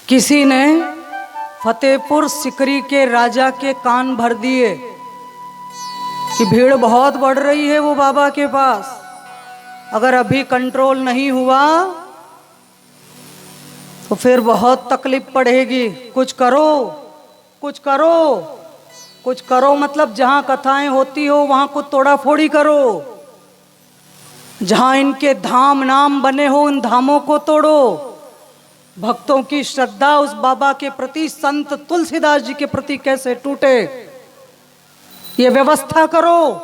किसी ने फतेहपुर सिकरी के राजा के कान भर दिए कि भीड़ बहुत बढ़ रही है वो बाबा के पास, अगर अभी कंट्रोल नहीं हुआ तो फिर बहुत तकलीफ पड़ेगी। कुछ करो, कुछ करो, कुछ करो, मतलब जहां कथाएं होती हो वहां कुछ तोड़ा फोड़ी करो, जहां इनके धाम नाम बने हो उन धामों को तोड़ो। भक्तों की श्रद्धा उस बाबा के प्रति, संत तुलसीदास जी के प्रति कैसे टूटे, ये व्यवस्था करो,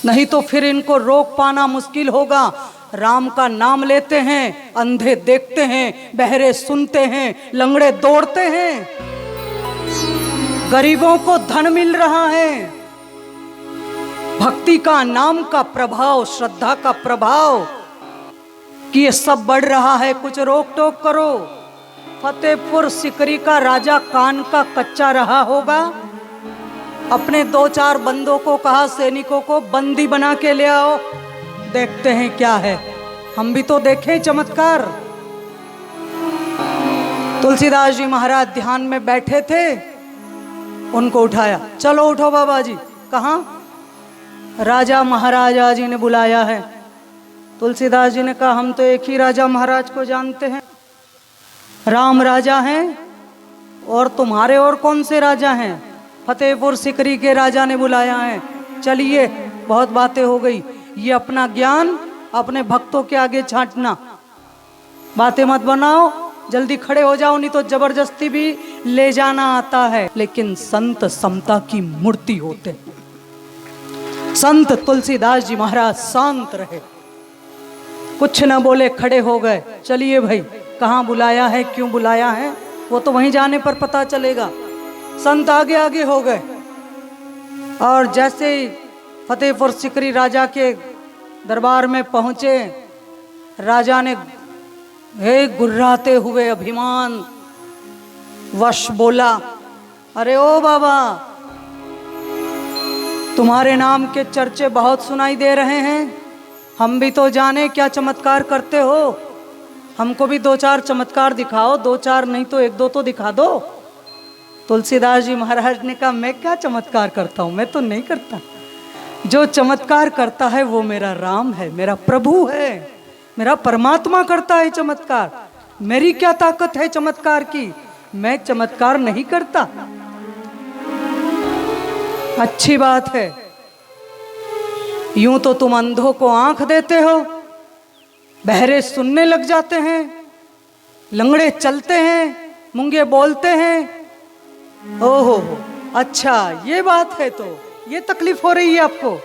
नहीं तो फिर इनको रोक पाना मुश्किल होगा। राम का नाम लेते हैं, अंधे देखते हैं, बहरे सुनते हैं, लंगड़े दौड़ते हैं, गरीबों को धन मिल रहा है। भक्ति का, नाम का प्रभाव, श्रद्धा का प्रभाव कि ये सब बढ़ रहा है, कुछ रोक टोक करो। फतेहपुर सिकरी का राजा कान का कच्चा रहा होगा, अपने 2-4 बंदों को कहा, सैनिकों को बंदी बना के ले आओ, देखते हैं क्या है, हम भी तो देखें चमत्कार। तुलसीदास जी महाराज ध्यान में बैठे थे, उनको उठाया, चलो उठो बाबा जी। कहाँ? राजा महाराजा जी ने बुलाया है। तुलसीदास जी ने कहा, हम तो एक ही राजा महाराज को जानते हैं, राम राजा हैं, और तुम्हारे और कौन से राजा हैं? फतेहपुर सिकरी के राजा ने बुलाया है। चलिए, बहुत बातें हो गई, ये अपना ज्ञान अपने भक्तों के आगे छांटना, बातें मत बनाओ, जल्दी खड़े हो जाओ, नहीं तो जबरदस्ती भी ले जाना आता है। लेकिन संत समता की मूर्ति होते, संत तुलसीदास जी महाराज शांत रहे, कुछ न बोले, खड़े हो गए। चलिए भाई, कहाँ बुलाया है, क्यों बुलाया है, वो तो वहीं जाने पर पता चलेगा। संत आगे आगे हो गए, और जैसे ही फतेहपुर सिकरी राजा के दरबार में पहुंचे, राजा ने हे गुर्राते हुए अभिमान वश बोला, अरे ओ बाबा, तुम्हारे नाम के चर्चे बहुत सुनाई दे रहे हैं, हम भी तो जाने क्या चमत्कार करते हो, हमको भी 2-4 चमत्कार दिखाओ, 2-4 नहीं तो 1-2 तो दिखा दो। तुलसीदास जी महाराज ने कहा, मैं क्या चमत्कार करता हूं, मैं तो नहीं करता, जो चमत्कार करता है वो मेरा राम है, मेरा प्रभु है, मेरा परमात्मा करता है चमत्कार, मेरी क्या ताकत है चमत्कार की, मैं चमत्कार नहीं करता। अच्छी बात है, यूं तो तुम अंधों को आंख देते हो, बहरे सुनने लग जाते हैं, लंगड़े चलते हैं, मूंगे बोलते हैं। ओहो, अच्छा ये बात है, तो ये तकलीफ हो रही है आपको,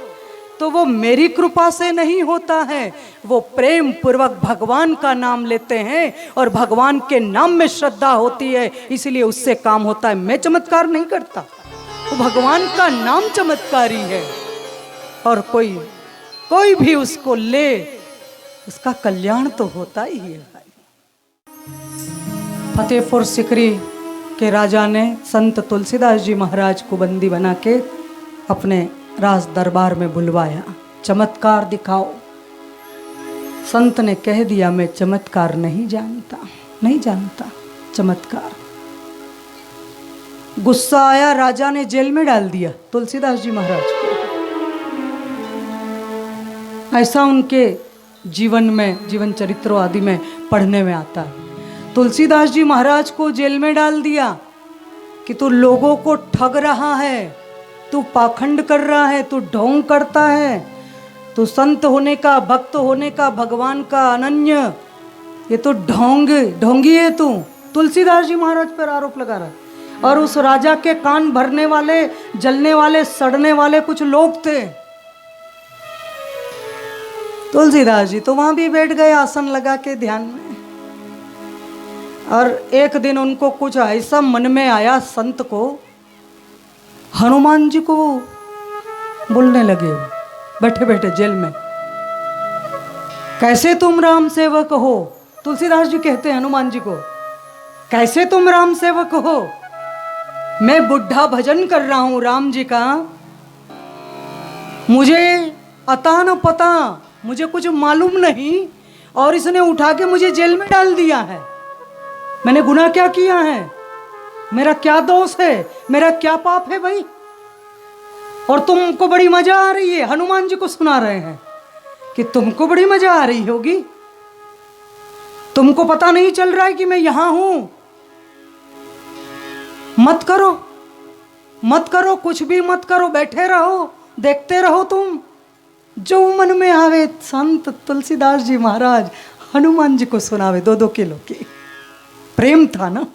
तो वो मेरी कृपा से नहीं होता है, वो प्रेम पूर्वक भगवान का नाम लेते हैं और भगवान के नाम में श्रद्धा होती है, इसलिए उससे काम होता है। मैं चमत्कार नहीं करता, वो भगवान का नाम चमत्कारी है, और कोई भी उसको ले, उसका कल्याण तो होता ही है। फतेहपुर सिकरी के राजा ने संत तुलसीदास जी महाराज को बंदी बना के अपने राज दरबार में बुलवाया, चमत्कार दिखाओ। संत ने कह दिया, मैं चमत्कार नहीं जानता, नहीं जानता चमत्कार। गुस्सा आया, राजा ने जेल में डाल दिया तुलसीदास जी महाराज को। ऐसा उनके जीवन में, जीवन चरित्रों आदि में पढ़ने में आता है। तुलसीदास जी महाराज को जेल में डाल दिया कि तू लोगों को ठग रहा है, तू पाखंड कर रहा है, तू ढोंग करता है, तू संत होने का, भक्त होने का, भगवान का अनन्य, ये तो ढोंगी है तू। तुलसीदास जी महाराज पर आरोप लगा रहा है। और उस राजा के कान भरने वाले, जलने वाले, सड़ने वाले कुछ लोग थे। तुलसीदास जी तो वहां भी बैठ गए आसन लगा के ध्यान में, और एक दिन उनको कुछ ऐसा मन में आया, संत को, हनुमान जी को बोलने लगे बैठे बैठे जेल में, कैसे तुम राम सेवक हो? तुलसीदास जी कहते हैं हनुमान जी को, कैसे तुम राम सेवक हो? मैं बुढ़ा भजन कर रहा हूं राम जी का, मुझे अता न पता, मुझे कुछ मालूम नहीं, और इसने उठा के मुझे जेल में डाल दिया है। मैंने गुनाह क्या किया है? मेरा क्या दोष है? मेरा क्या पाप है भाई? और तुमको बड़ी मजा आ रही है। हनुमान जी को सुना रहे हैं कि तुमको बड़ी मजा आ रही होगी, तुमको पता नहीं चल रहा है कि मैं यहां हूं। मत करो, मत करो, कुछ भी मत करो, बैठे रहो, देखते रहो तुम। जो मन में आवे संत तुलसीदास जी महाराज हनुमान जी को सुनावे 2-2 किलो की। प्रेम था ना।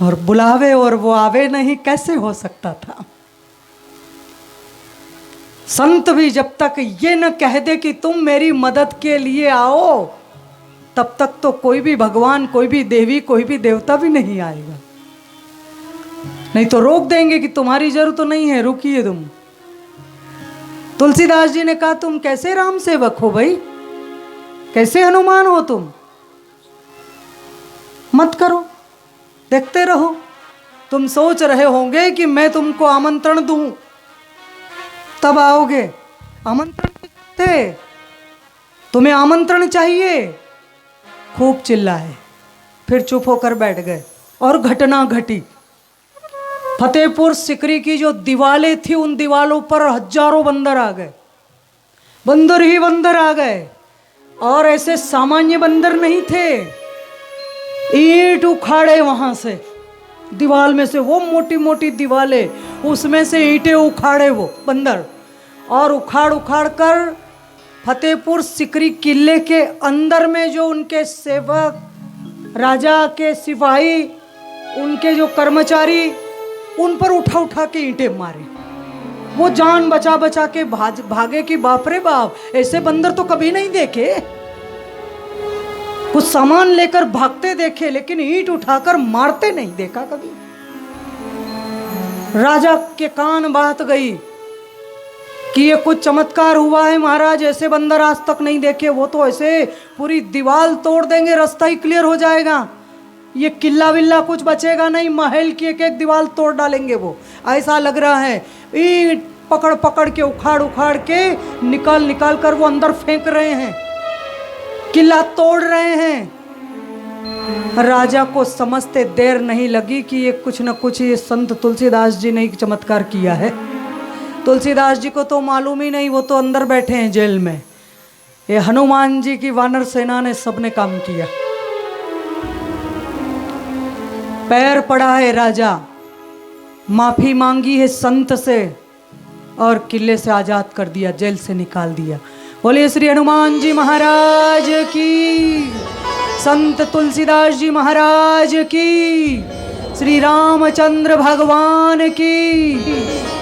और बुलावे और वो आवे नहीं, कैसे हो सकता था? संत भी जब तक ये न कह दे कि तुम मेरी मदद के लिए आओ, तब तक तो कोई भी भगवान, कोई भी देवी, कोई भी देवता भी नहीं आएगा। नहीं तो रोक देंगे कि तुम्हारी जरूरत तो नहीं है, रुकिए तुम। तुलसीदास जी ने कहा तुम कैसे राम सेवक हो भाई, कैसे हनुमान हो तुम? मत करो, देखते रहो। तुम सोच रहे होंगे कि मैं तुमको आमंत्रण दूं तब आओगे। आमंत्रण थे, तुम्हें आमंत्रण चाहिए। खूब चिल्लाए, फिर चुप होकर बैठ गए। और घटना घटी। फतेहपुर सिकरी की जो दीवालें थी, उन दीवालों पर हजारों बंदर आ गए। बंदर ही बंदर आ गए। और ऐसे सामान्य बंदर नहीं थे, ईंट उखाड़े वहां से, दीवाल में से, वो मोटी मोटी दीवालें, उसमें से ईंटें उखाड़े वो बंदर। और उखाड़ उखाड़ कर फतेहपुर सिकरी किले के अंदर में जो उनके सेवक, राजा के सिपाही, उनके जो कर्मचारी, उन पर उठा उठा के ईंटें मारे। वो जान बचा बचा के भागे कि बाप रे बाप, ऐसे बंदर तो कभी नहीं देखे। कुछ सामान लेकर भागते देखे, लेकिन ईंट उठाकर मारते नहीं देखा कभी। राजा के कान बात गई कि ये कुछ चमत्कार हुआ है महाराज, ऐसे बंदर आज तक नहीं देखे। वो तो ऐसे पूरी दीवार तोड़ देंगे, रास्ता ही क्लियर हो जाएगा, ये किला विल्ला कुछ बचेगा नहीं, महल की एक एक दीवार तोड़ डालेंगे वो, ऐसा लग रहा है। ईंट पकड़ पकड़ के, उखाड़ उखाड़ के, निकाल निकाल कर वो अंदर फेंक रहे हैं, किला तोड़ रहे हैं। राजा को समझते देर नहीं लगी कि ये कुछ न कुछ ये संत तुलसीदास जी ने चमत्कार किया है। तुलसीदास जी को तो मालूम ही नहीं, वो तो अंदर बैठे हैं जेल में। ये हनुमान जी की वानर सेना ने सबने काम किया। पैर पड़ा है राजा, माफी मांगी है संत से, और किले से आजाद कर दिया, जेल से निकाल दिया। बोलिए श्री हनुमान जी महाराज की, संत तुलसीदास जी महाराज की, श्री रामचंद्र भगवान की।